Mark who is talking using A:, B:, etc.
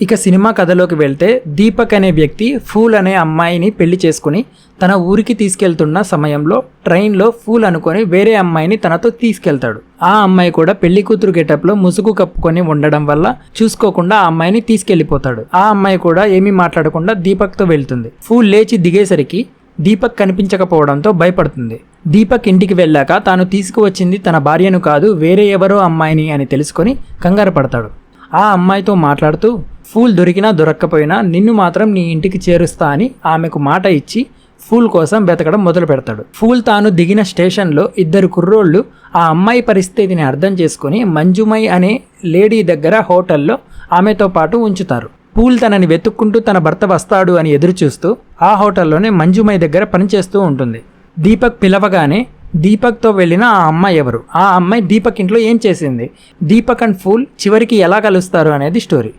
A: ఇక సినిమా కథలోకి వెళ్తే దీపక్ అనే వ్యక్తి ఫూల్ అనే అమ్మాయిని పెళ్లి చేసుకుని తన ఊరికి తీసుకెళ్తున్న సమయంలో ట్రైన్లో ఫూల్ అనుకొని వేరే అమ్మాయిని తనతో తీసుకెళ్తాడు. ఆ అమ్మాయి కూడా పెళ్లి కూతురు గెటప్లో ముసుగు కప్పుకొని ఉండడం వల్ల చూసుకోకుండా ఆ అమ్మాయిని తీసుకెళ్లిపోతాడు. ఆ అమ్మాయి కూడా ఏమీ మాట్లాడకుండా దీపక్తో వెళ్తుంది. ఫూల్ లేచి దిగేసరికి దీపక్ కనిపించకపోవడంతో భయపడుతుంది. దీపక్ ఇంటికి వెళ్ళాక తాను తీసుకువచ్చింది తన భార్యను కాదు వేరే ఎవరో అమ్మాయిని అని తెలుసుకొని కంగారు పడతాడు. ఆ అమ్మాయితో మాట్లాడుతూ ఫూల్ దొరికినా దొరక్కపోయినా నిన్ను మాత్రం నీ ఇంటికి చేరుస్తా అని ఆమెకు మాట ఇచ్చి ఫూల్ కోసం వెతకడం మొదలు పెడతాడు. ఫూల్ తాను దిగిన స్టేషన్లో 2 కుర్రోళ్ళు ఆ అమ్మాయి పరిస్థితిని అర్థం చేసుకుని మంజుమై అనే లేడీ దగ్గర హోటల్లో ఆమెతో పాటు ఉంచుతారు. ఫూల్ తనని వెతుక్కుంటూ తన భర్త వస్తాడు అని ఎదురుచూస్తూ ఆ హోటల్లోనే మంజుమై దగ్గర పనిచేస్తూ ఉంటుంది. దీపక్ పిలవగానే దీపక్తో వెళ్ళిన ఆ అమ్మాయి ఎవరు, ఆ అమ్మాయి దీపక్ ఇంట్లో ఏం చేసింది, దీపక్ అండ్ ఫూల్ చివరికి ఎలా కలుస్తారు అనేది స్టోరీ.